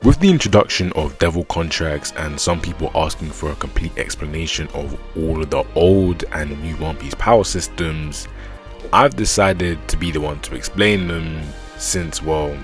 With the introduction of devil contracts and some people asking for a complete explanation of all of the old and new One Piece power systems, I've decided to be the one to explain them since, well,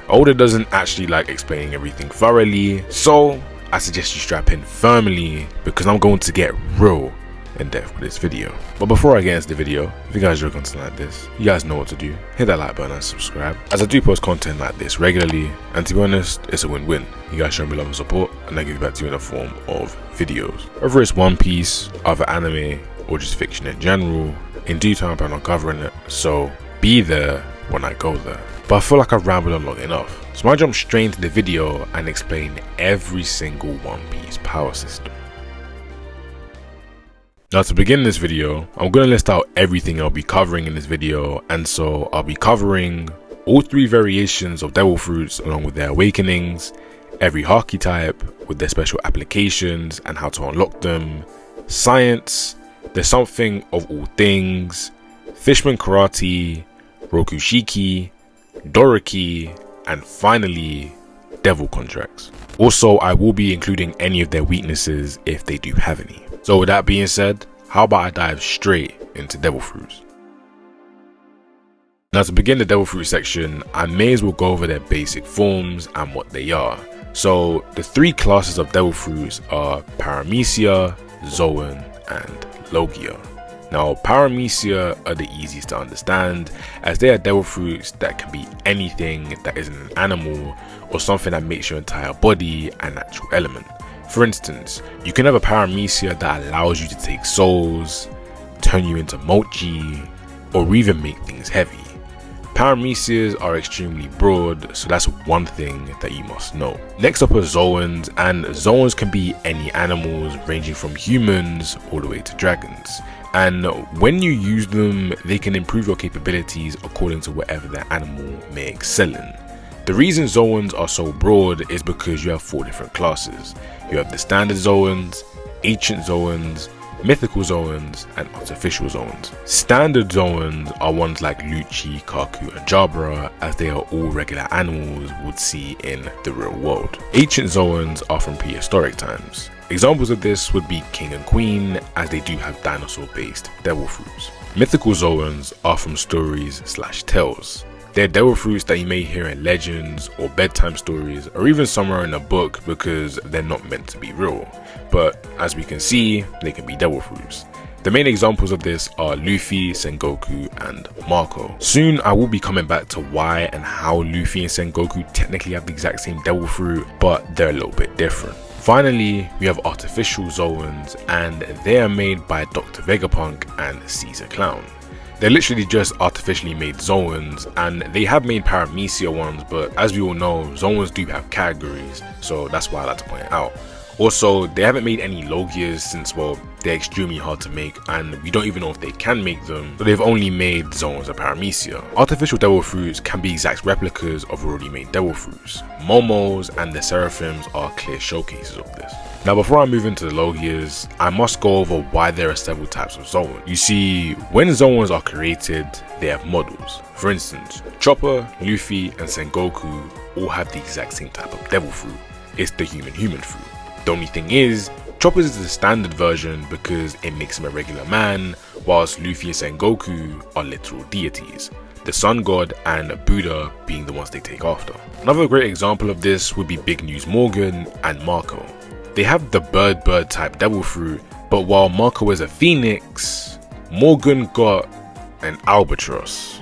Oda doesn't actually like explaining everything thoroughly, so I suggest you strap in firmly because I'm going to get real in depth with this video. But before I get into the video, if you guys enjoy content like this, you guys know what to do. Hit that like button and subscribe, as I do post content like this regularly, and to be honest, it's a win-win. You guys show me love and support, and I give it back to you in the form of videos. Whether it's One Piece, other anime, or just fiction in general, in due time I plan on covering it, so be there when I go there. But I feel like I've rambled on long enough, so I jump straight into the video and explain every single One Piece power system. Now, to begin this video, I'm going to list out everything I'll be covering in this video, and so I'll be covering all 3 variations of devil fruits along with their awakenings, every Haki type with their special applications and how to unlock them, science, there's something of all things, Fishman karate, Rokushiki, Doriki, and finally devil contracts. Also, I will be including any of their weaknesses if they do have any. So with that being said, how about I dive straight into devil fruits. Now, to begin the devil fruit section, I may as well go over their basic forms and what they are. So the 3 classes of devil fruits are Paramecia, Zoan, and Logia. Now, Paramecia are the easiest to understand, as they are devil fruits that can be anything that isn't an animal or something that makes your entire body a natural element. For instance, you can have a Paramecia that allows you to take souls, turn you into mochi, or even make things heavy. Paramecias are extremely broad, so that's one thing that you must know. Next up are Zoans, and Zoans can be any animals ranging from humans all the way to dragons. And when you use them, they can improve your capabilities according to whatever the animal may excel in. The reason Zoans are so broad is because you have 4 different classes. You have the standard Zoans, ancient Zoans, mythical Zoans, and artificial Zoans. Standard Zoans are ones like Lucci, Kaku, and Jabra, as they are all regular animals would see in the real world. Ancient Zoans are from prehistoric times. Examples of this would be King and Queen, as they do have dinosaur-based devil fruits. Mythical Zoans are from stories/tales. They're devil fruits that you may hear in legends or bedtime stories or even somewhere in a book because they're not meant to be real. But as we can see, they can be devil fruits. The main examples of this are Luffy, Sengoku, and Marco. Soon I will be coming back to why and how Luffy and Sengoku technically have the exact same devil fruit, but they're a little bit different. Finally, we have artificial Zoans, and they are made by Dr. Vegapunk and Caesar Clown. They're literally just artificially made Zoans, and they have made Paramecia ones, but as we all know, Zoans do have categories, so that's why I like to point it out. Also, they haven't made any Logias since, well, they're extremely hard to make and we don't even know if they can make them, so they've only made Zoans and Paramecia. Artificial devil fruits can be exact replicas of already made devil fruits. Momos and the Seraphims are clear showcases of this. Now, before I move into the Logias, I must go over why there are several types of Zoan. You see, when Zoans are created, they have models. For instance, Chopper, Luffy, and Sengoku all have the exact same type of devil fruit. It's the human fruit. The only thing is, Chopper's is the standard version because it makes him a regular man, whilst Luffy and Sengoku are literal deities, the Sun God and Buddha being the ones they take after. Another great example of this would be Big News Morgan and Marco. They have the bird type devil fruit, but while Marco is a phoenix, Morgan got an albatross.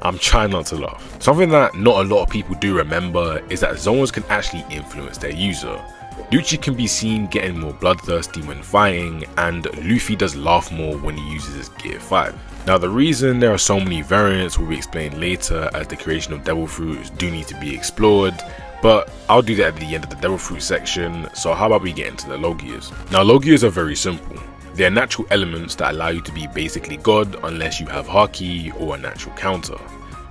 I'm trying not to laugh. Something that not a lot of people do remember is that Zoans can actually influence their user. Lucci can be seen getting more bloodthirsty when fighting, and Luffy does laugh more when he uses his Gear 5. Now, the reason there are so many variants will be explained later, as the creation of devil fruits do need to be explored, but I'll do that at the end of the devil fruit section, so how about we get into the Logias. Now, Logias are very simple. They're natural elements that allow you to be basically God unless you have Haki or a natural counter.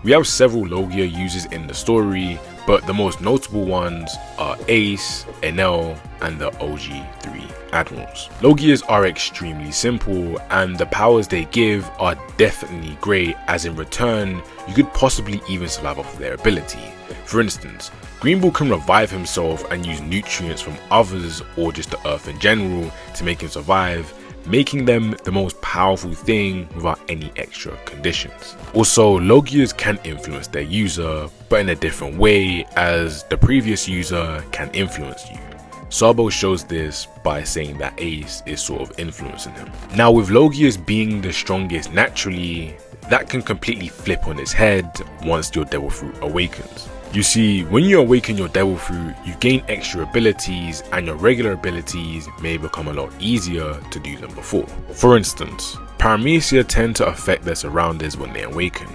We have several Logia users in the story, but the most notable ones are Ace, Enel, and the OG3 Admirals. Logias are extremely simple, and the powers they give are definitely great, as in return, you could possibly even survive off of their ability. For instance, Green Bull can revive himself and use nutrients from others or just the earth in general to make him survive, making them the most powerful thing without any extra conditions. Also, Logias can influence their user, but in a different way, as the previous user can influence you. Sabo shows this by saying that Ace is sort of influencing him. Now, with Logias being the strongest naturally, that can completely flip on its head once your Devil Fruit awakens. You see, when you awaken your Devil Fruit, you gain extra abilities, and your regular abilities may become a lot easier to do than before. For instance, Paramecia tend to affect their surroundings when they awaken.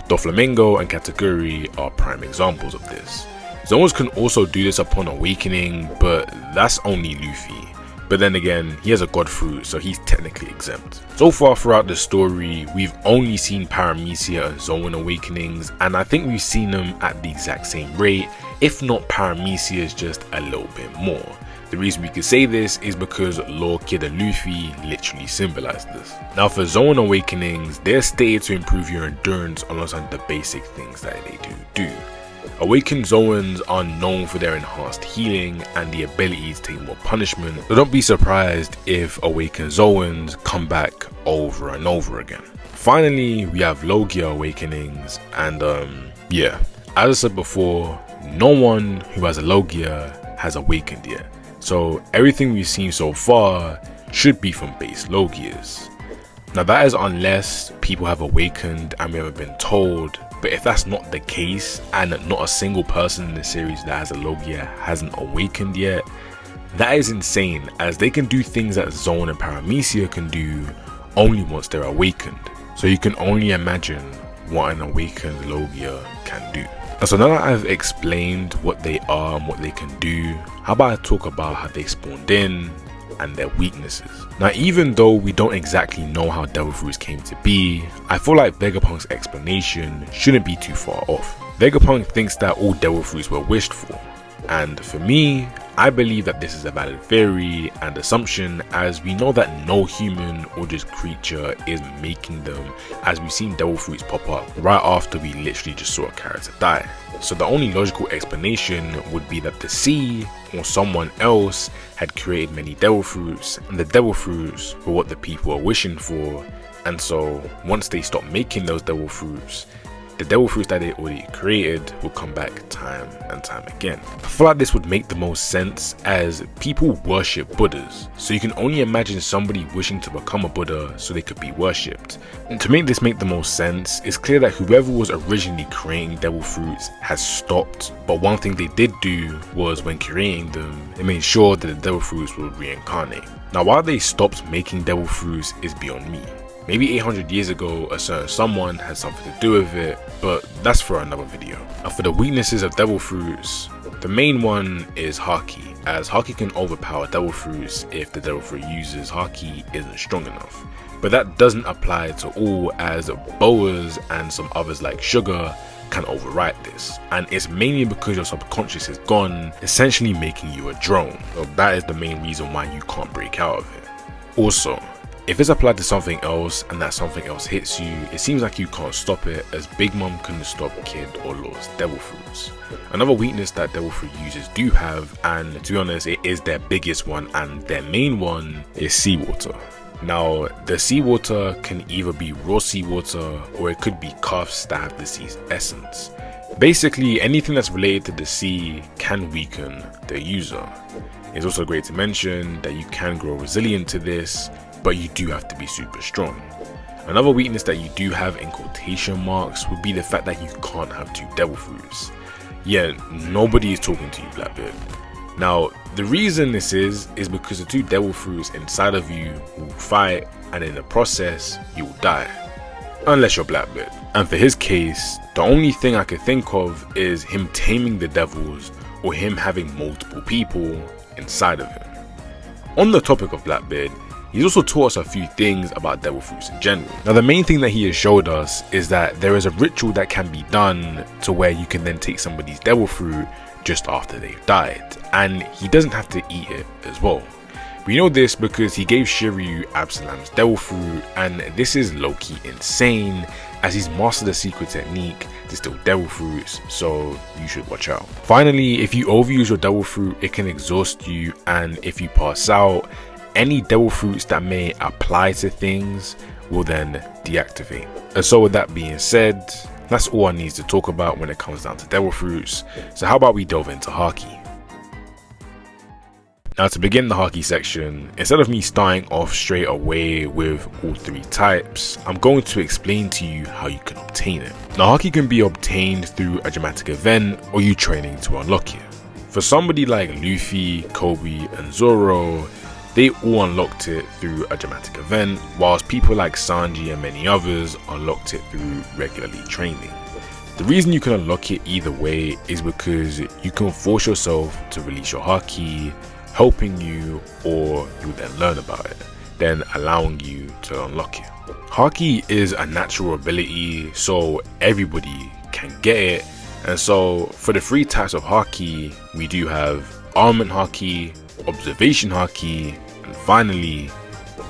Doflamingo and Katakuri are prime examples of this. Zoans can also do this upon awakening, but that's only Luffy. But then again, he has a god fruit, so he's technically exempt. So far throughout the story, we've only seen Paramecia and Zoan awakenings, and I think we've seen them at the exact same rate, if not Paramecia's just a little bit more. The reason we can say this is because Law Kid and Luffy literally symbolize this. Now for Zoan awakenings, they're stated to improve your endurance alongside the basic things that they do. Awakened Zoans are known for their enhanced healing and the ability to take more punishment, so don't be surprised if awakened Zoans come back over and over again. Finally, we have Logia awakenings, and yeah, as I said before, no one who has a Logia has awakened yet, so everything we've seen so far should be from base Logias. Now that is unless people have awakened and we haven't been told, but if that's not the case and not a single person in the series that has a Logia hasn't awakened yet, that is insane, as they can do things that Zoan and Paramecia can do only once they're awakened. So you can only imagine what an awakened Logia can do. And so now that I've explained what they are and what they can do, how about I talk about how they spawned in and their weaknesses. Now, even though we don't exactly know how Devil Fruits came to be, I feel like Vegapunk's explanation shouldn't be too far off. Vegapunk thinks that all Devil Fruits were wished for, and for me, I believe that this is a valid theory and assumption, as we know that no human or just creature is making them, as we've seen Devil Fruits pop up right after we literally just saw a character die. So the only logical explanation would be that the sea or someone else had created many Devil Fruits, and the Devil Fruits were what the people were wishing for, and so once they stopped making those Devil Fruits, the Devil Fruits that they already created will come back time and time again. I feel like this would make the most sense, as people worship Buddhas, so you can only imagine somebody wishing to become a Buddha so they could be worshipped. And to make this make the most sense, it's clear that whoever was originally creating Devil Fruits has stopped, but one thing they did do was when creating them, they made sure that the Devil Fruits would reincarnate. Now why they stopped making Devil Fruits is beyond me. Maybe 800 years ago, a certain someone had something to do with it, but that's for another video. Now for the weaknesses of Devil Fruits, the main one is Haki, as Haki can overpower Devil Fruits if the Devil Fruit user's Haki isn't strong enough. But that doesn't apply to all, as Boas and some others like Sugar can override this, and it's mainly because your subconscious is gone, essentially making you a drone. So that is the main reason why you can't break out of it. Also, if it's applied to something else and that something else hits you, it seems like you can't stop it, as Big Mom couldn't stop Kid or Law's Devil Fruits. Another weakness that Devil Fruit users do have, and to be honest it is their biggest one and their main one, is seawater. Now the seawater can either be raw seawater or it could be cuffs that have the sea's essence. Basically anything that's related to the sea can weaken the user. It's also great to mention that you can grow resilient to this, but you do have to be super strong. Another weakness that you do have in quotation marks would be the fact that you can't have two Devil Fruits. Yeah, nobody is talking to you, Blackbeard. Now, the reason this is because the two Devil Fruits inside of you will fight, and in the process, you will die. Unless you're Blackbeard. And for his case, the only thing I could think of is him taming the devils, or him having multiple people inside of him. On the topic of Blackbeard, he's also taught us a few things about Devil Fruits in general. Now the main thing that he has showed us is that there is a ritual that can be done to where you can then take somebody's Devil Fruit just after they've died, and he doesn't have to eat it as well. We know this because he gave Shiryu Absalam's Devil Fruit, and this is low-key insane, as he's mastered the secret technique to steal devil fruits, so you should watch out. Finally, if you overuse your devil fruit, it can exhaust you, and if you pass out, any devil fruits that may apply to things will then deactivate. And so with that being said, that's all I need to talk about when it comes down to devil fruits. So how about we delve into Haki? Now, to begin the Haki section, instead of me starting off straight away with all 3 types, I'm going to explain to you how you can obtain it. Now, Haki can be obtained through a dramatic event or you training to unlock it. For somebody like Luffy, Kobe and Zoro, they all unlocked it through a dramatic event, whilst people like Sanji and many others unlocked it through regularly training. The reason you can unlock it either way is because you can force yourself to release your Haki, helping you, or you then learn about it, then allowing you to unlock it. Haki is a natural ability, so everybody can get it. And so for the 3 types of Haki, we do have Armament Haki, Observation Haki, and finally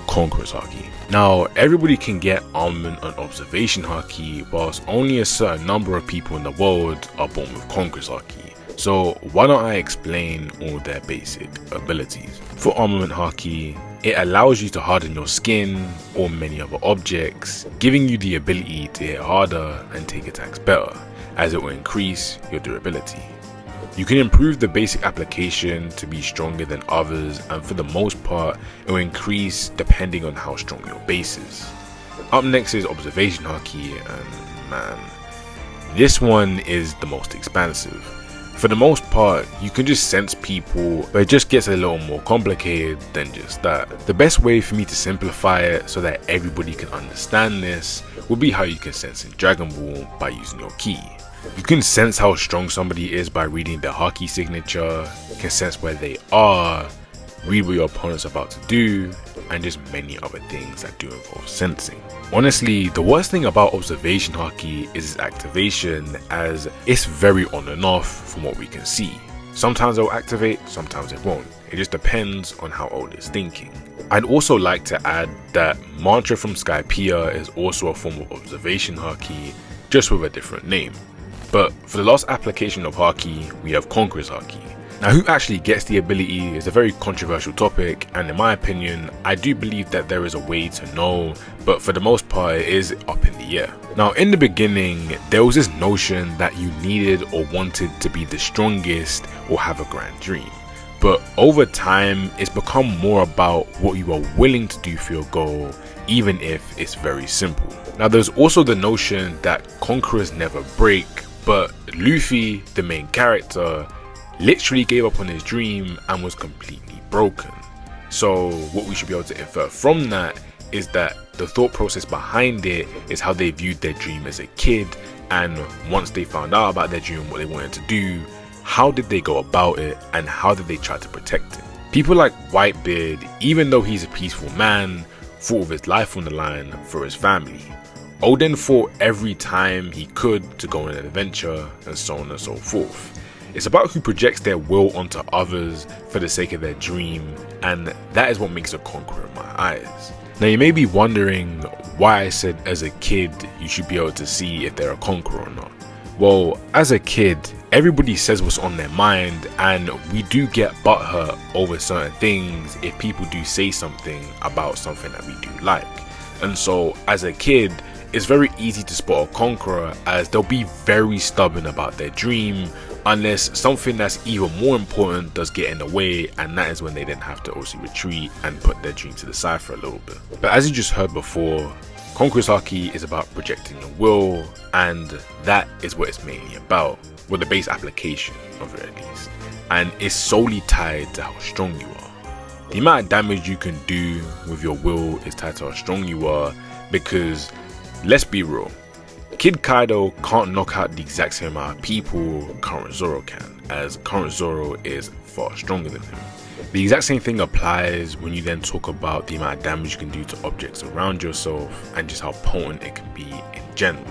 Conqueror's Haki. Now, everybody can get Armament and Observation Haki, whilst only a certain number of people in the world are born with Conqueror's Haki. So why don't I explain all their basic abilities. For Armament Haki, it allows you to harden your skin or many other objects, giving you the ability to hit harder and take attacks better, as it will increase your durability. You can improve the basic application to be stronger than others, and for the most part, it will increase depending on how strong your base is. Up next is Observation Haki, and man, this one is the most expansive. For the most part, you can just sense people, but it just gets a little more complicated than just that. The best way for me to simplify it so that everybody can understand this would be how you can sense in Dragon Ball by using your ki. You can sense how strong somebody is by reading their Haki signature, you can sense where they are, read what your opponent's about to do, and just many other things that do involve sensing. Honestly, the worst thing about Observation Haki is its activation, as it's very on and off from what we can see. Sometimes it will activate, sometimes it won't. It just depends on how old it's thinking. I'd also like to add that Mantra from Skypiea is also a form of Observation Haki, just with a different name. But for the last application of Haki, we have Conqueror's Haki. Now, who actually gets the ability is a very controversial topic, and in my opinion, I do believe that there is a way to know, but for the most part it is up in the air. Now, in the beginning, there was this notion that you needed or wanted to be the strongest or have a grand dream. But over time, it's become more about what you are willing to do for your goal, even if it's very simple. Now, there's also the notion that conquerors never break, but Luffy, the main character, literally gave up on his dream and was completely broken. So what we should be able to infer from that is that the thought process behind it is how they viewed their dream as a kid, and once they found out about their dream, what they wanted to do, how did they go about it, and how did they try to protect it. People like Whitebeard, even though he's a peaceful man, fought with his life on the line for his family. Oden fought every time he could to go on an adventure, and so on and so forth. It's about who projects their will onto others for the sake of their dream, and that is what makes a conqueror in my eyes. Now, you may be wondering why I said as a kid you should be able to see if they're a conqueror or not. Well, as a kid, everybody says what's on their mind, and we do get butthurt over certain things if people do say something about something that we do like. And so as a kid, it's very easy to spot a conqueror, as they'll be very stubborn about their dream unless something that's even more important does get in the way, and that is when they then have to also retreat and put their dream to the side for a little bit. But as you just heard before, Conqueror's Haki is about projecting your will, and that is what it's mainly about, with the base application of it at least, and it's solely tied to how strong you are. The amount of damage you can do with your will is tied to how strong you are, because let's be real, Kid Kaido can't knock out the exact same amount of people current Zoro can, as current Zoro is far stronger than him. The exact same thing applies when you then talk about the amount of damage you can do to objects around yourself and just how potent it can be in general.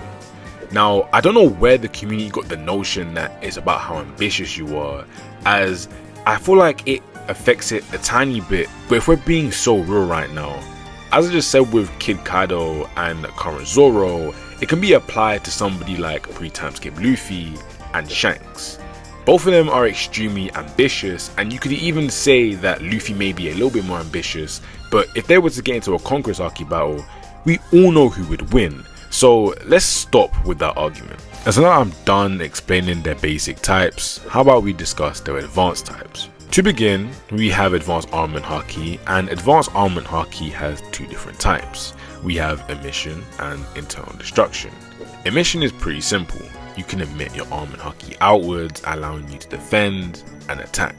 Now, I don't know where the community got the notion that it's about how ambitious you are, as I feel like it affects it a tiny bit, but if we're being so real right now, as I just said with Kid Kaido and current Zoro, it can be applied to somebody like pre-time skip Luffy and Shanks. Both of them are extremely ambitious, and you could even say that Luffy may be a little bit more ambitious, but if they were to get into a Conqueror's Haki battle, we all know who would win. So let's stop with that argument. And so now I'm done explaining their basic types, how about we discuss their advanced types? To begin, we have Advanced Armament Haki, and Advanced Armament Haki has two different types. We have Emission and Internal Destruction. Emission is pretty simple. You can emit your Armament Haki outwards, allowing you to defend and attack.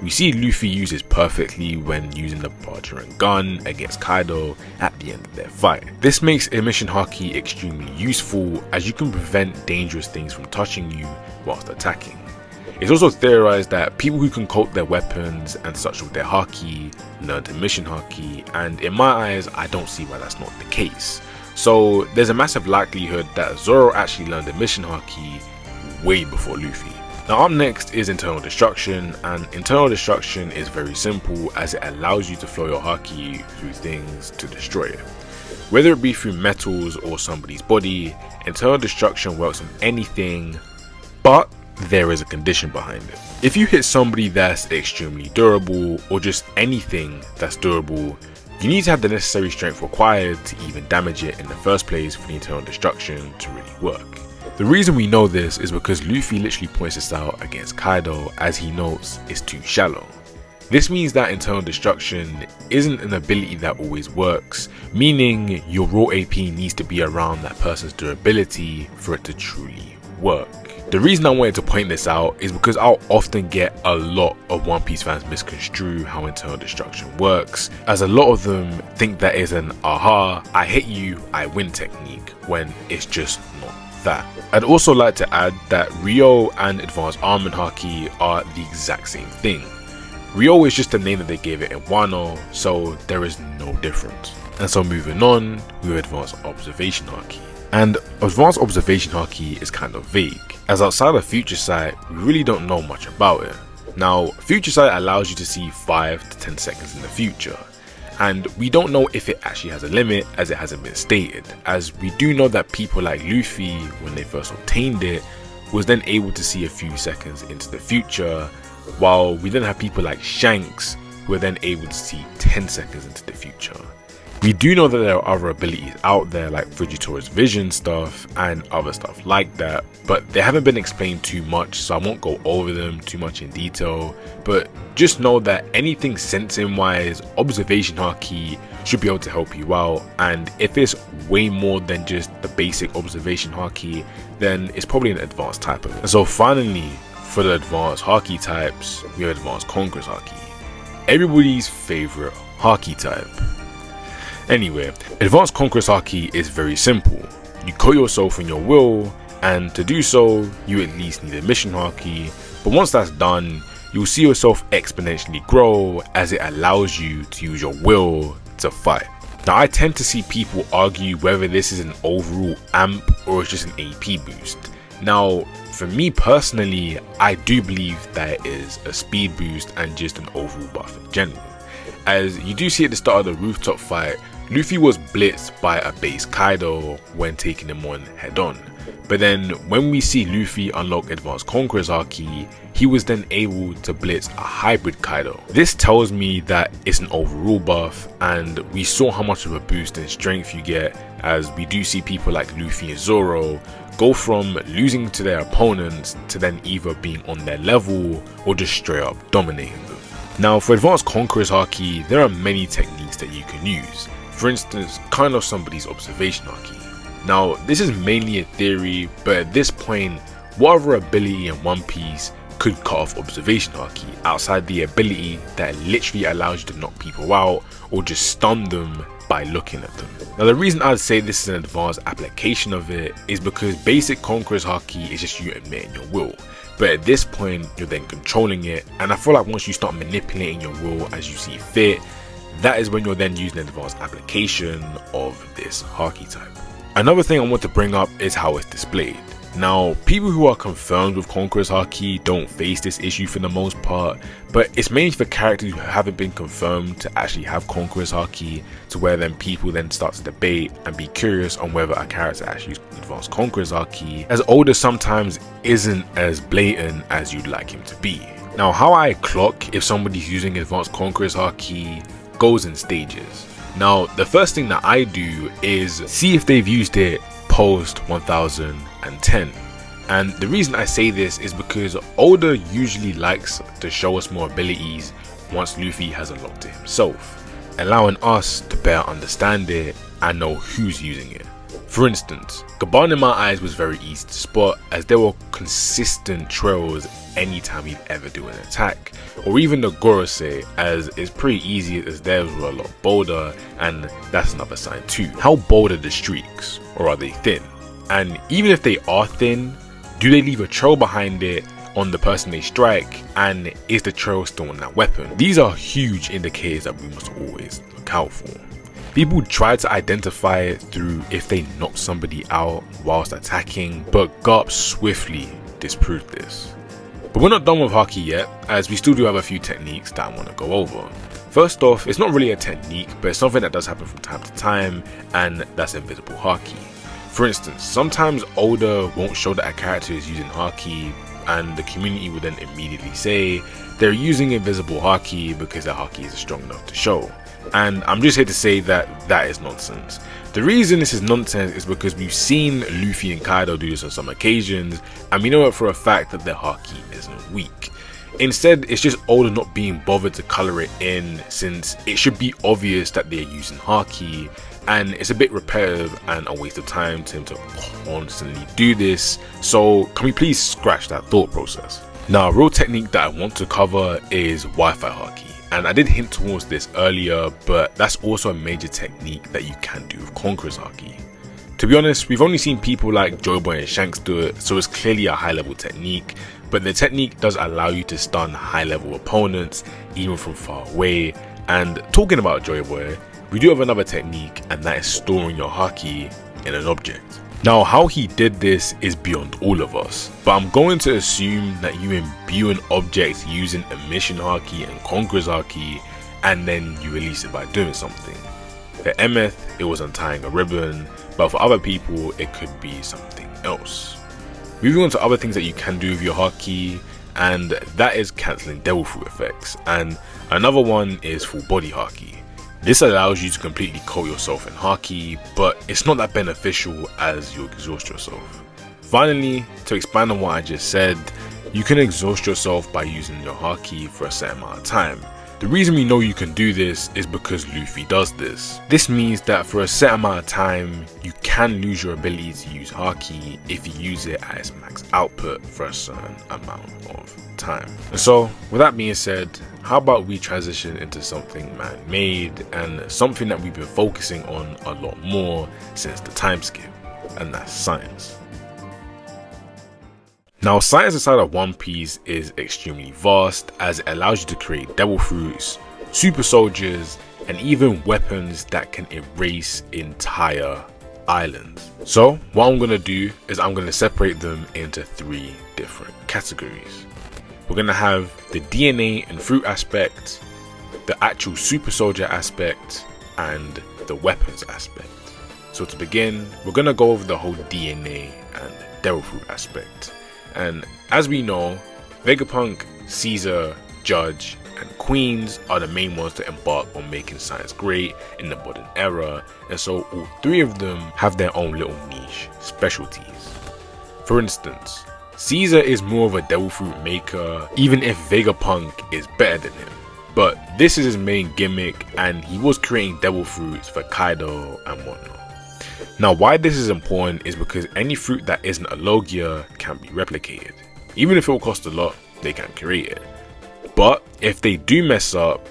We see Luffy use this perfectly when using the Bargeron gun against Kaido at the end of their fight. This makes Emission Haki extremely useful, as you can prevent dangerous things from touching you whilst attacking. It's also theorized that people who can coat their weapons and such with their Haki learned Emission Haki, and in my eyes I don't see why that's not the case. So there's a massive likelihood that Zoro actually learned Emission Haki way before Luffy. Now up next is Internal Destruction, and Internal Destruction is very simple, as it allows you to flow your Haki through things to destroy it. Whether it be through metals or somebody's body, Internal Destruction works on anything, but there is a condition behind it. If you hit somebody that's extremely durable, or just anything that's durable, you need to have the necessary strength required to even damage it in the first place for the Internal Destruction to really work. The reason we know this is because Luffy literally points this out against Kaido, as he notes it's too shallow. This means that Internal Destruction isn't an ability that always works, meaning your raw AP needs to be around that person's durability for it to truly work. The reason I wanted to point this out is because I'll often get a lot of One Piece fans misconstrue how Internal Destruction works, as a lot of them think that is an aha, I hit you, I win technique, when it's just not that. I'd also like to add that Ryo and Advanced Armament Haki are the exact same thing. Ryo is just the name that they gave it in Wano, so there is no difference. And so moving on, we have Advanced Observation Haki. And Advanced Observation Haki is kind of vague, as outside of Future Sight, we really don't know much about it. Now, Future Sight allows you to see 5 to 10 seconds in the future, and we don't know if it actually has a limit, as it hasn't been stated, as we do know that people like Luffy, when they first obtained it, was then able to see a few seconds into the future, while we then have people like Shanks, who are then able to see 10 seconds into the future. We do know that there are other abilities out there like Fujitori's vision stuff and other stuff like that, but they haven't been explained too much, so I won't go over them too much in detail, but just know that anything sensing wise, Observation Haki should be able to help you out, and if it's way more than just the basic Observation Haki, then it's probably an advanced type of it. And so finally, for the advanced Haki types, we have Advanced Conqueror's Haki, everybody's favorite Haki type. Anyway, Advanced Conqueror's Haki is very simple. You coat yourself in your will, and to do so, you at least need a Mission Haki, but once that's done, you'll see yourself exponentially grow, as it allows you to use your will to fight. Now, I tend to see people argue whether this is an overall amp or it's just an AP boost. Now, for me personally, I do believe that it is a speed boost and just an overall buff in general. As you do see at the start of the rooftop fight, Luffy was blitzed by a base Kaido when taking him on head on, but then when we see Luffy unlock Advanced Conqueror's Haki, he was then able to blitz a hybrid Kaido. This tells me that it's an overall buff, and we saw how much of a boost in strength you get, as we do see people like Luffy and Zoro go from losing to their opponents to then either being on their level or just straight up dominating them. Now, for Advanced Conqueror's Haki, there are many techniques that you can use. For instance, kind of somebody's Observation Haki. Now, this is mainly a theory, but at this point, what other ability in One Piece could cut off Observation Haki outside the ability that literally allows you to knock people out or just stun them by looking at them? Now, the reason I'd say this is an advanced application of it is because basic Conqueror's Haki is just you admitting your will. But at this point, you're then controlling it, and I feel like once you start manipulating your will as you see fit, that is when you're then using an advanced application of this Haki type. Another thing I want to bring up is how it's displayed. Now, people who are confirmed with Conqueror's Haki don't face this issue for the most part, but it's mainly for characters who haven't been confirmed to actually have Conqueror's Haki, to where then people then start to debate and be curious on whether a character actually uses Advanced Conqueror's Haki, as Oda sometimes isn't as blatant as you'd like him to be. Now, how I clock if somebody's using Advanced Conqueror's Haki goes in stages. Now, the first thing that I do is see if they've used it post 1010, and the reason I say this is because Oda usually likes to show us more abilities once Luffy has unlocked it himself, allowing us to better understand it and know who's using it. For instance, Gaban in my eyes was very easy to spot, as there were consistent trails anytime he'd ever do an attack, or even the Gorosei, as it's pretty easy as theirs were a lot bolder, and that's another sign too. How bold are the streaks, or are they thin? And even if they are thin, do they leave a trail behind it on the person they strike, and is the trail still on that weapon? These are huge indicators that we must always look out for. People try to identify it through if they knock somebody out whilst attacking, but Garp swiftly disproved this. But we're not done with Haki yet, as we still do have a few techniques that I want to go over. First off, it's not really a technique, but it's something that does happen from time to time, and that's invisible Haki. For instance, sometimes Oda won't show that a character is using Haki, and the community will then immediately say they're using invisible Haki because their Haki isn't strong enough to show. And I'm just here to say that that is nonsense. The reason this is nonsense is because we've seen Luffy and Kaido do this on some occasions, and we know it for a fact that their Haki isn't weak. Instead, it's just Oda not being bothered to colour it in, since it should be obvious that they're using Haki, and it's a bit repetitive and a waste of time to him to constantly do this, so can we please scratch that thought process? Now, a real technique that I want to cover is Wi-Fi Haki. And I did hint towards this earlier, but that's also a major technique that you can do with Conqueror's Haki. To be honest, we've only seen people like Joy Boy and Shanks do it, so it's clearly a high level technique, but the technique does allow you to stun high level opponents even from far away. And talking about Joy Boy, we do have another technique, and that is storing your Haki in an object. Now, how he did this is beyond all of us, but I'm going to assume that you imbue an object using Emission Haki and Conqueror's Haki, and then you release it by doing something. For Emeth, it was untying a ribbon, but for other people, it could be something else. Moving on to other things that you can do with your Haki, and that is cancelling Devil Fruit effects, and another one is Full Body Haki. This allows you to completely coat yourself in Haki, but it's not that beneficial as you exhaust yourself. Finally, to expand on what I just said, you can exhaust yourself by using your Haki for a set amount of time. The reason we know you can do this is because Luffy does this. This means that for a set amount of time, you can lose your ability to use Haki if you use it at its max output for a certain amount of time. And so, with that being said, how about we transition into something man-made and something that we've been focusing on a lot more since the time skip, and that's science. Now, science inside of One Piece is extremely vast, as it allows you to create devil fruits, super soldiers, and even weapons that can erase entire islands. So what I'm going to do is I'm going to separate them into 3 different categories. We're going to have the DNA and fruit aspect, the actual super soldier aspect, and the weapons aspect. So to begin, we're going to go over the whole DNA and devil fruit aspect. And as we know, Vegapunk, Caesar, Judge, and Queens are the main ones to embark on making science great in the modern era, and so all 3 of them have their own little niche specialties. For instance, Caesar is more of a devil fruit maker, even if Vegapunk is better than him. But this is his main gimmick, and he was creating devil fruits for Kaido and whatnot. Now, why this is important is because any fruit that isn't a Logia can be replicated. Even if it will cost a lot, they can create it. But if they do mess up,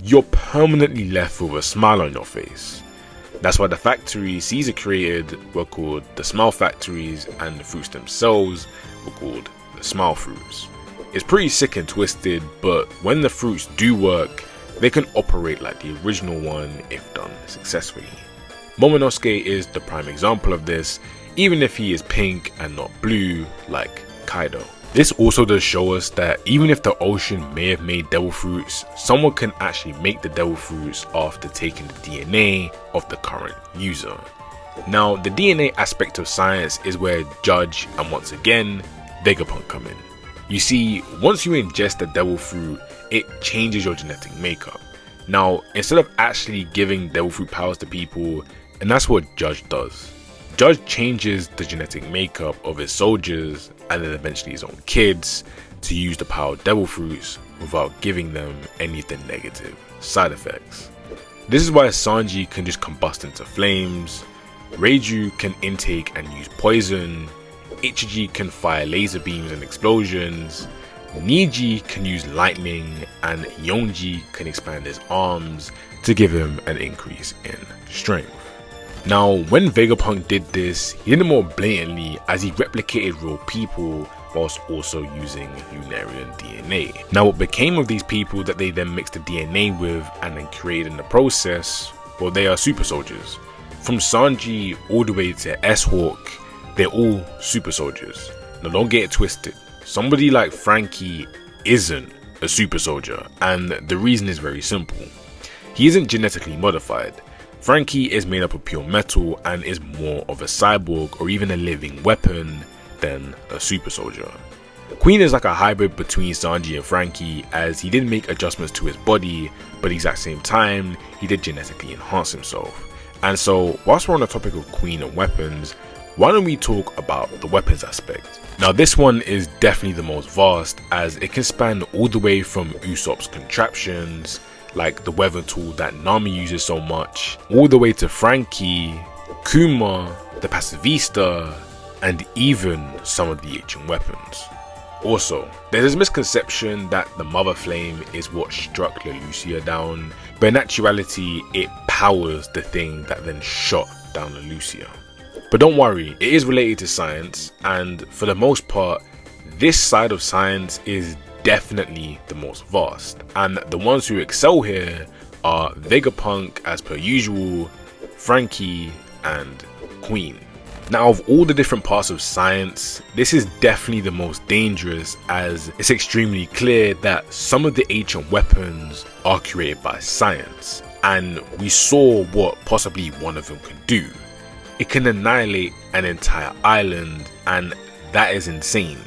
you're permanently left with a smile on your face. That's why the factories Caesar created were called the Smile Factories, and the fruits themselves were called the Smile Fruits. It's pretty sick and twisted, but when the fruits do work, they can operate like the original one if done successfully. Momonosuke is the prime example of this, even if he is pink and not blue like Kaido. This also does show us that even if the ocean may have made devil fruits, someone can actually make the devil fruits after taking the DNA of the current user. Now, the DNA aspect of science is where Judge and once again Vegapunk come in. You see, once you ingest the devil fruit, it changes your genetic makeup. Now, instead of actually giving devil fruit powers to people, and that's what Judge does. Judge changes the genetic makeup of his soldiers and then eventually his own kids to use the power of devil fruits without giving them any of the negative side effects. This is why Sanji can just combust into flames, Reiju can intake and use poison, Ichiji can fire laser beams and explosions, Niji can use lightning, and Yonji can expand his arms to give him an increase in strength. Now, when Vegapunk did this, he did it more blatantly as he replicated real people whilst also using Lunarian DNA. Now, what became of these people that they then mixed the DNA with and then created in the process, well, they are super soldiers. From Sanji all the way to S-Hawk, they're all super soldiers. Now, don't get it twisted. Somebody like Frankie isn't a super soldier, and the reason is very simple. He isn't genetically modified. Frankie is made up of pure metal and is more of a cyborg or even a living weapon than a super soldier. Queen is like a hybrid between Sanji and Frankie, as he did make adjustments to his body, but at the exact same time, he did genetically enhance himself. And so, whilst we're on the topic of Queen and weapons, why don't we talk about the weapons aspect? Now, this one is definitely the most vast, as it can span all the way from Usopp's contraptions, like the weather tool that Nami uses so much, all the way to Frankie, Kuma, the Pacifista, and even some of the ancient weapons. Also, there's this misconception that the Mother Flame is what struck Leloucia down, but in actuality it powers the thing that then shot down Leloucia. But don't worry, it is related to science, and for the most part, this side of science is definitely the most vast, and the ones who excel here are Vegapunk as per usual, Frankie, and Queen. Now, of all the different parts of science, this is definitely the most dangerous, as it's extremely clear that some of the ancient weapons are created by science, and we saw what possibly one of them can do. It can annihilate an entire island, and that is insane.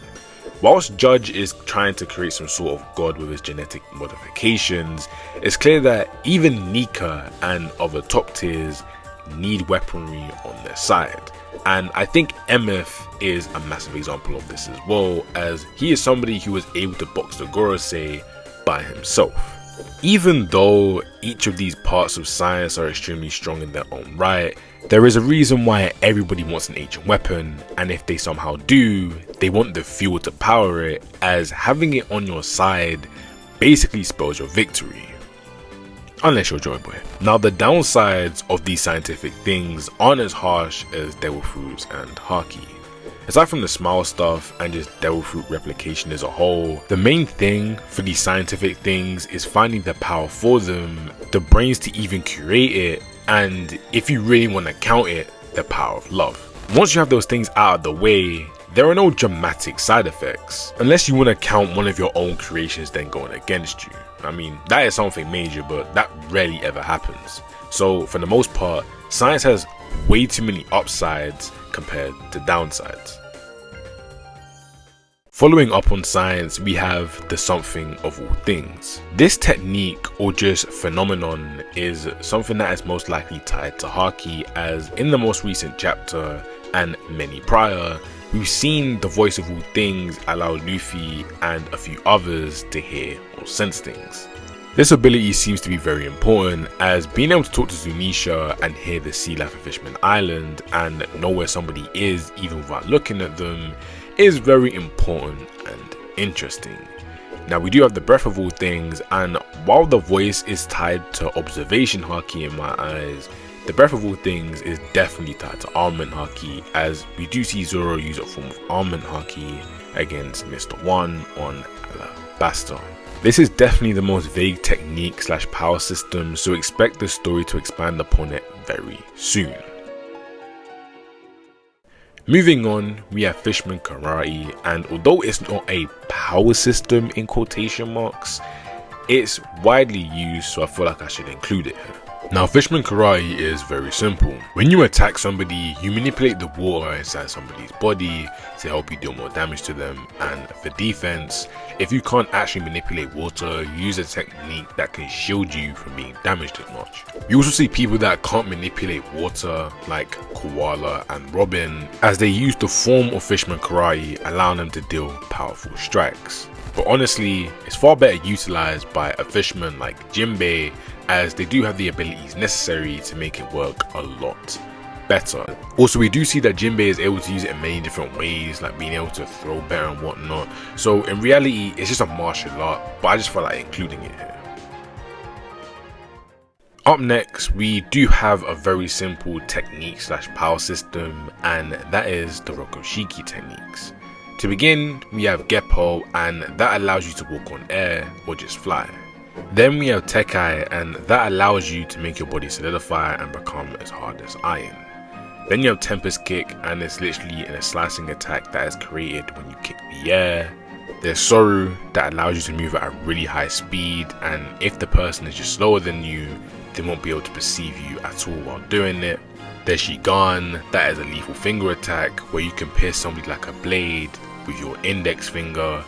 Whilst Judge is trying to create some sort of god with his genetic modifications, it's clear that even Nika and other top tiers need weaponry on their side. And I think MF is a massive example of this as well, as he is somebody who was able to box the Gorosei by himself. Even though each of these parts of science are extremely strong in their own right, there is a reason why everybody wants an ancient weapon, and if they somehow do, they want the fuel to power it, as having it on your side basically spells your victory. Unless you're Joy Boy. Now, the downsides of these scientific things aren't as harsh as Devil Fruits and Haki. Aside from the smile stuff and just Devil Fruit replication as a whole, the main thing for these scientific things is finding the power for them, the brains to even create it, and if you really want to count it, the power of love. Once you have those things out of the way, there are no dramatic side effects, unless you want to count one of your own creations then going against you. I mean, that is something major, but that rarely ever happens. So for the most part, science has way too many upsides compared to downsides. Following up on science, we have the something of all things. This technique or just phenomenon is something that is most likely tied to Haki, as in the most recent chapter and many prior, we've seen the voice of all things allow Luffy and a few others to hear or sense things. This ability seems to be very important, as being able to talk to Zunisha and hear the sea life of Fishman Island and know where somebody is even without looking at them is very important and interesting. Now, we do have the breath of all things, and while the voice is tied to observation Haki in my eyes, the breath of all things is definitely tied to armament Haki, as we do see Zoro use a form of armament Haki against Mr. One on Alabasta. This is definitely the most vague technique / power system, so expect the story to expand upon it very soon. Moving on, we have Fishman Karate, and although it's not a power system in quotation marks, it's widely used, so I feel like I should include it here. Now, Fishman Karate is very simple. When you attack somebody, you manipulate the water inside somebody's body to help you deal more damage to them, and for defense, if you can't actually manipulate water, use a technique that can shield you from being damaged as much. You also see people that can't manipulate water, like Koala and Robin, as they use the form of Fishman Karate, allowing them to deal powerful strikes. But honestly, it's far better utilized by a fisherman like Jinbei, as they do have the abilities necessary to make it work a lot better. Also, we do see that Jinbei is able to use it in many different ways, like being able to throw better and whatnot. So in reality, it's just a martial art, but I just felt like including it here. Up next, we do have a very simple technique slash power system, and that is the Rokushiki techniques. To begin, we have Geppo, and that allows you to walk on air or just fly. Then we have Tekai, and that allows you to make your body solidify and become as hard as iron. Then you have Tempest Kick, and it's literally a slicing attack that is created when you kick the air. There's Soru, that allows you to move at a really high speed, and if the person is just slower than you, they won't be able to perceive you at all while doing it. There's Shigan, that is a lethal finger attack where you can pierce somebody like a blade with your index finger.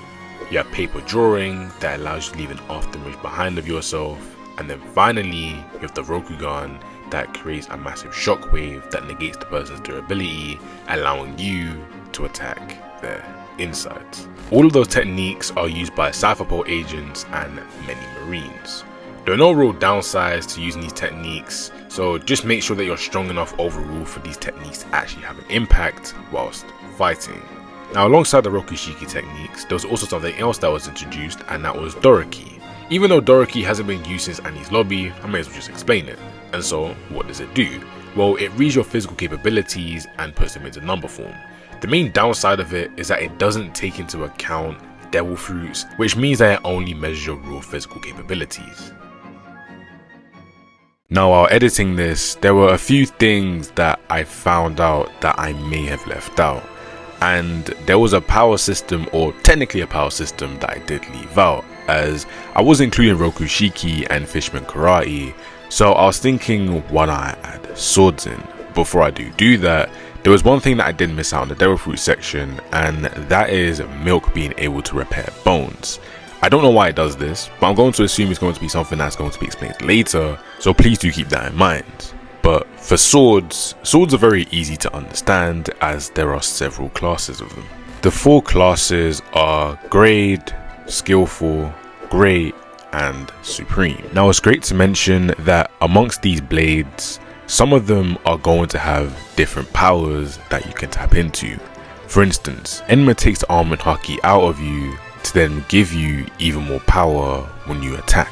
You have Paper Drawing, that allows you to leave an afterimage behind of yourself. And then finally, you have the Rokugan, that creates a massive shockwave that negates the person's durability, allowing you to attack their insides. All of those techniques are used by Cypherpole agents and many Marines. There are no real downsides to using these techniques, so just make sure that you're strong enough overall for these techniques to actually have an impact whilst fighting. Now, alongside the Rokushiki techniques, there was also something else that was introduced, and that was Doriki. Even though Doriki hasn't been used since Annie's lobby, I may as well just explain it. And so, what does it do? Well, it reads your physical capabilities and puts them into number form. The main downside of it is that it doesn't take into account devil fruits, which means that it only measures your raw physical capabilities. Now, while editing this, there were a few things that I found out that I may have left out. And there was a power system, or technically a power system, that I did leave out, as I was including Rokushiki and Fishman Karate, so I was thinking, why not I add swords in? Before I do that, there was one thing that I did miss out in the devil fruit section, and that is milk being able to repair bones. I don't know why it does this, but I'm going to assume it's going to be something that's going to be explained later, so please do keep that in mind. But for swords are very easy to understand, as there are several classes of them. The 4 classes are Grade, Skillful, Great, and Supreme. Now, it's great to mention that amongst these blades, some of them are going to have different powers that you can tap into. For instance, Enma takes the armor and Haki out of you to then give you even more power when you attack.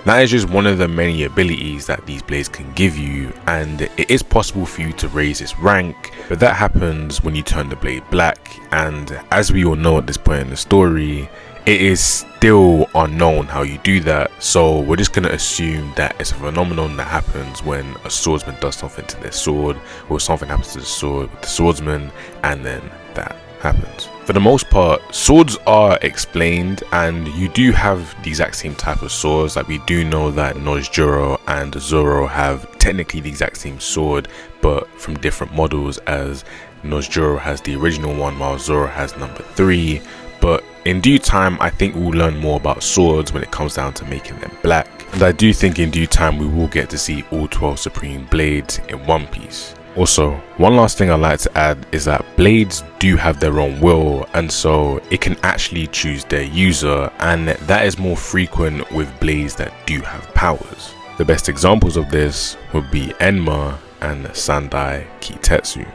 That is just one of the many abilities that these blades can give you, and it is possible for you to raise its rank, but that happens when you turn the blade black, and as we all know at this point in the story, it is still unknown how you do that, so we're just going to assume that it's a phenomenon that happens when a swordsman does something to their sword, or something happens to the sword with the swordsman, and then that happens. For the most part, swords are explained, and you do have the exact same type of swords. Like, we do know that Nojuro and Zoro have technically the exact same sword, but from different models, as Nojuro has the original one while Zoro has number 3. But in due time, I think we'll learn more about swords when it comes down to making them black, and I do think in due time we will get to see all 12 Supreme blades in One Piece. Also, one last thing I'd like to add is that blades do have their own will, and so it can actually choose their user, and that is more frequent with blades that do have powers. The best examples of this would be Enma and Sandai Kitetsu.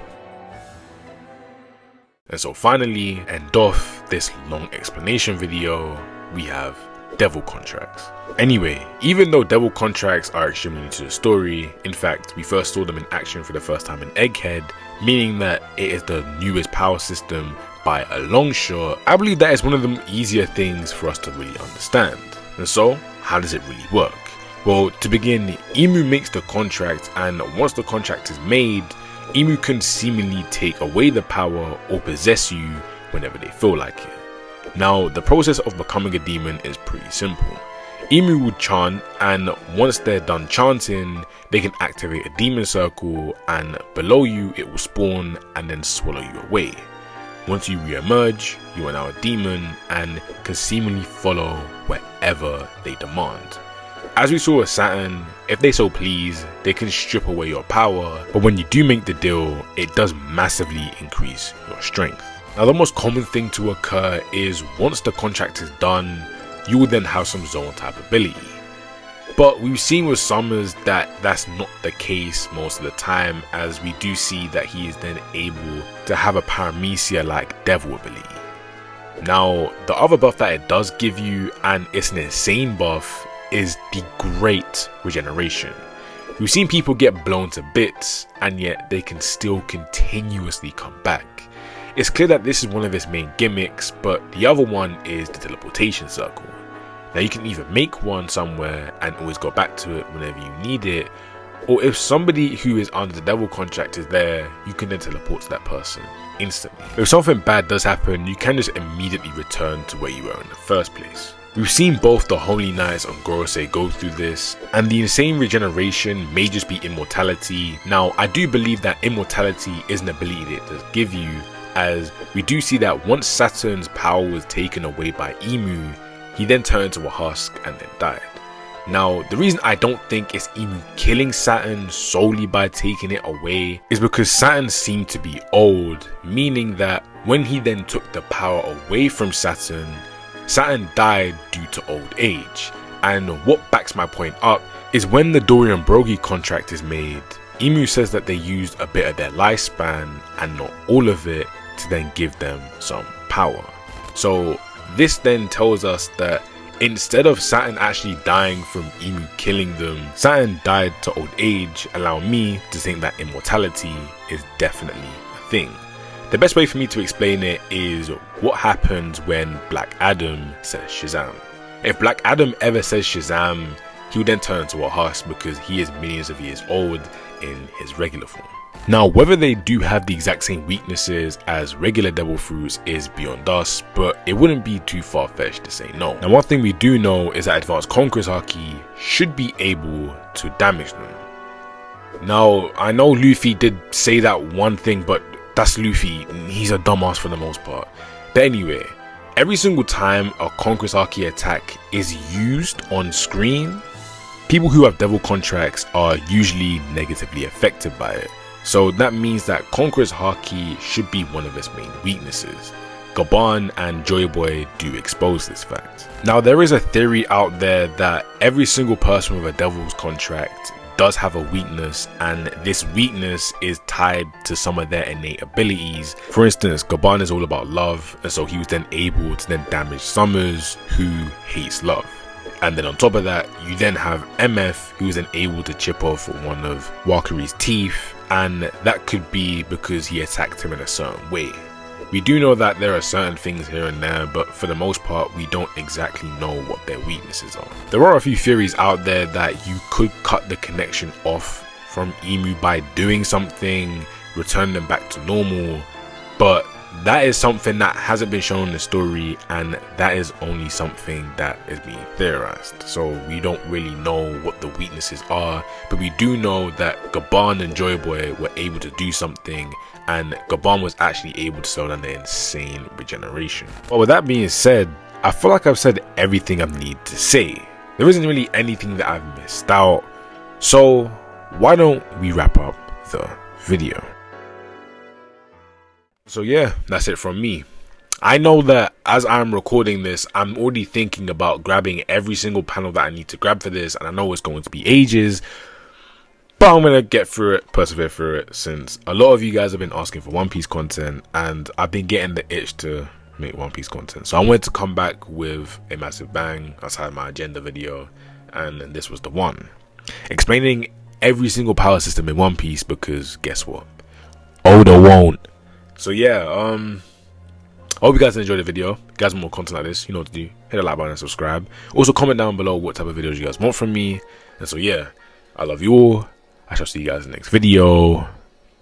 And so finally, end off this long explanation video, we have devil contracts. Anyway, even though devil contracts are extremely new to the story, in fact we first saw them in action for the first time in Egghead, meaning that it is the newest power system by a long shot, I believe that is one of the easier things for us to really understand. And so, how does it really work? Well, to begin, Imu makes the contract, and once the contract is made, Imu can seemingly take away the power or possess you whenever they feel like it. Now, the process of becoming a demon is pretty simple. Imu would chant, and once they're done chanting, they can activate a demon circle, and below you it will spawn and then swallow you away. Once you re-emerge, you are now a demon and can seemingly follow wherever they demand. As we saw with Saturn, if they so please, they can strip away your power, but when you do make the deal, it does massively increase your strength. Now, the most common thing to occur is once the contract is done, you will then have some zone type ability. But we've seen with Summers that that's not the case most of the time, as we do see that he is then able to have a paramecia like devil ability. Now, the other buff that it does give you, and it's an insane buff, is the Great Regeneration. We've seen people get blown to bits, and yet they can still continuously come back. It's clear that this is one of its main gimmicks, but the other one is the teleportation circle. Now, you can either make one somewhere and always go back to it whenever you need it, or if somebody who is under the devil contract is there, you can then teleport to that person instantly. If something bad does happen, you can just immediately return to where you were in the first place. We've seen both the Holy Knights and Gorosei go through this, and the insane regeneration may just be immortality. Now, I do believe that immortality is an ability that it does give you, as we do see that once Saturn's power was taken away by Imu, he then turned to a husk and then died. Now, the reason I don't think it's Imu killing Saturn solely by taking it away is because Saturn seemed to be old, meaning that when he then took the power away from Saturn, Saturn died due to old age. And what backs my point up is when the Dorian Brogy contract is made, Imu says that they used a bit of their lifespan and not all of it to then give them some power. So this then tells us that instead of Saturn actually dying from Imu killing them, Saturn died to old age, allowing me to think that immortality is definitely a thing. The best way for me to explain it is what happens when Black Adam says Shazam. If Black Adam ever says Shazam, he would then turn into a husk because he is millions of years old in his regular form. Now, whether they do have the exact same weaknesses as regular devil fruits is beyond us, but it wouldn't be too far-fetched to say no. Now, one thing we do know is that Advanced Conqueror's Haki should be able to damage them. Now, I know Luffy did say that one thing, but that's Luffy. He's a dumbass for the most part. But anyway, every single time a Conqueror's Haki attack is used on screen, people who have devil contracts are usually negatively affected by it. So that means that Conqueror's Haki should be one of its main weaknesses. Gaban and Joy Boy do expose this fact. Now, there is a theory out there that every single person with a devil's contract does have a weakness, and this weakness is tied to some of their innate abilities. For instance, Gaban is all about love, and so he was then able to then damage Summers, who hates love. And then on top of that, you then have MF, who is then able to chip off one of Walkyrie's teeth, and that could be because he attacked him in a certain way. We do know that there are certain things here and there, but for the most part, we don't exactly know what their weaknesses are. There are a few theories out there that you could cut the connection off from Imu by doing something, return them back to normal, but that is something that hasn't been shown in the story, and that is only something that is being theorized. So we don't really know what the weaknesses are, but we do know that Gaban and Joy Boy were able to do something, and Gaban was actually able to slow down the insane regeneration. But with that being said, I feel like I've said everything I need to say. There isn't really anything that I've missed out, so why don't we wrap up the video? So yeah, that's it from me. I know that as I'm recording this, I'm already thinking about grabbing every single panel that I need to grab for this, and I know it's going to be ages, but I'm gonna get through it, persevere through it, since a lot of you guys have been asking for One Piece content, and I've been getting the itch to make One Piece content. So I wanted to come back with a massive bang outside my agenda video, and this was the one. Explaining every single power system in One Piece, because guess what? Oda won't. So yeah, I hope you guys enjoyed the video. If you guys want more content like this, you know what to do. Hit the like button and subscribe. Also comment down below what type of videos you guys want from me. And so yeah, I love you all. I shall see you guys in the next video.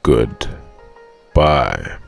Goodbye.